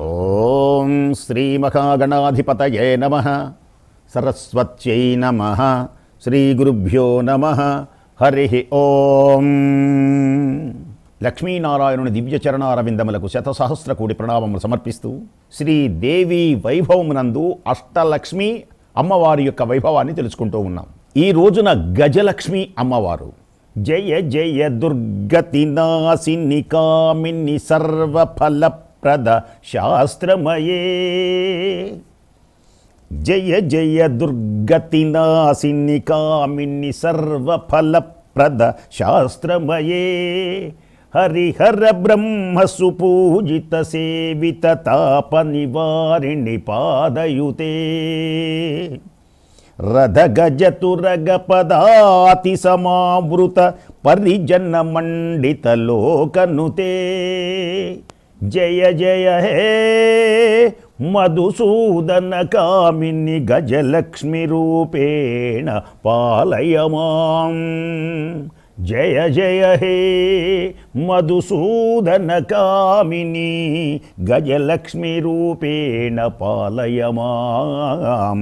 ఓం శ్రీ మహాగణాధిపతయే నమః. సరస్వత్యై నమః. శ్రీ గురుభ్యో నమః. హరి ఓం. లక్ష్మీనారాయణుని దివ్యచరణారవిందములకు శతసహస్ర కోటి ప్రణామములు సమర్పిస్తూ శ్రీదేవి వైభవమునందు అష్టలక్ష్మి అమ్మవారి యొక్క వైభవాన్ని తెలుసుకుంటూ ఉన్నాం. ఈ రోజున గజలక్ష్మి అమ్మవారు జయ జయ దుర్గతి నాశిని కామిని సర్వఫలప్రద శాస్త్రమయే. జయ జయ దుర్గతి నాశిని కామిని సర్వఫలప్రద శాస్త్రమయే. హరిహర బ్రహ్మ సుపూజిత సేవిత తాప నివారిణి పాదయుతే. రథ గజతురగ పదాతి సమావృత పరిజన మండిత లోకనుతే. జయ జయ హే మధుసూదన కామిని గజలక్ష్మి రూపేణ పాలయమాం. జయ జయ హే మధుసూదన కామిని గజలక్ష్మి రూపేణ పాలయమాం.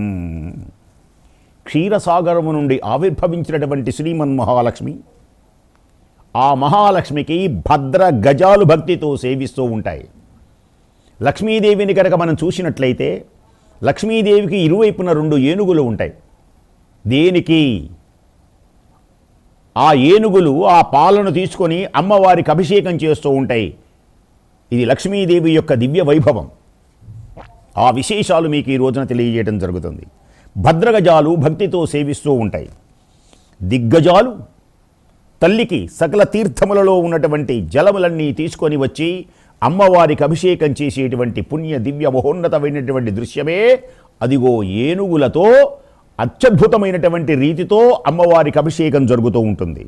క్షీరసాగరము నుండి ఆవిర్భవించినటువంటి శ్రీమన్మహాలక్ష్మి, ఆ మహాలక్ష్మికి భద్ర గజాలు భక్తితో సేవిస్తూ ఉంటాయి. లక్ష్మీదేవిని కనుక మనం చూసినట్లయితే లక్ష్మీదేవికి ఇరువైపున 2 ఏనుగులు ఉంటాయి. దేనికి? ఆ ఏనుగులు ఆ పాలను తీసుకొని అమ్మవారికి అభిషేకం చేస్తూ ఉంటాయి. ఇది లక్ష్మీదేవి యొక్క దివ్య వైభవం. ఆ విశేషాలు మీకు ఈ రోజున తెలియజేయడం జరుగుతుంది. భద్రగజాలు భక్తితో సేవిస్తూ ఉంటాయి. దిగ్గజాలు తల్లికి సకల తీర్థములలో ఉన్నటువంటి జలములన్నీ తీసుకొని వచ్చి అమ్మవారికి అభిషేకం చేసేటువంటి పుణ్య దివ్య మహోన్నతమైనటువంటి దృశ్యమే అదిగో ఏనుగులతో అత్యద్భుతమైనటువంటి రీతితో అమ్మవారికి అభిషేకం జరుగుతూ ఉంటుంది.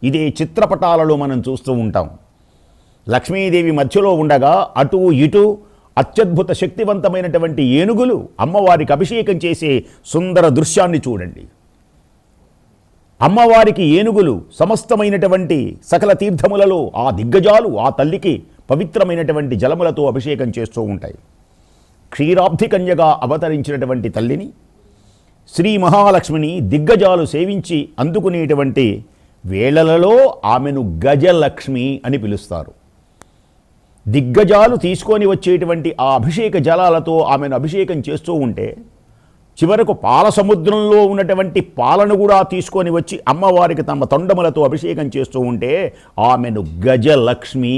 ఇదే చిత్రపటాలలో మనం చూస్తూ ఉంటాం. లక్ష్మీదేవి మధ్యలో ఉండగా అటు ఇటు అత్యద్భుత శక్తివంతమైనటువంటి ఏనుగులు అమ్మవారికి అభిషేకం చేసే సుందర దృశ్యాన్ని చూడండి. అమ్మవారికి ఏనుగులు సమస్తమైనటువంటి సకల తీర్థములలో ఆ దిగ్గజాలు ఆ తల్లికి పవిత్రమైనటువంటి జలములతో అభిషేకం చేస్తూ ఉంటాయి. క్షీరాబ్ధి కన్యగా అవతరించినటువంటి తల్లిని శ్రీ మహాలక్ష్మిని దిగ్గజాలు సేవించి అందుకునేటువంటి వేళలలో ఆమెను గజలక్ష్మి అని పిలుస్తారు. దిగ్గజాలు తీసుకొని వచ్చేటువంటి ఆ అభిషేక జలాలతో ఆమెను అభిషేకం చేస్తూ ఉంటే చివరకు పాల సముద్రంలో ఉన్నటువంటి పాలను కూడా తీసుకొని వచ్చి అమ్మవారికి తమ తొండములతో అభిషేకం చేస్తూ ఉంటే ఆమెను గజలక్ష్మి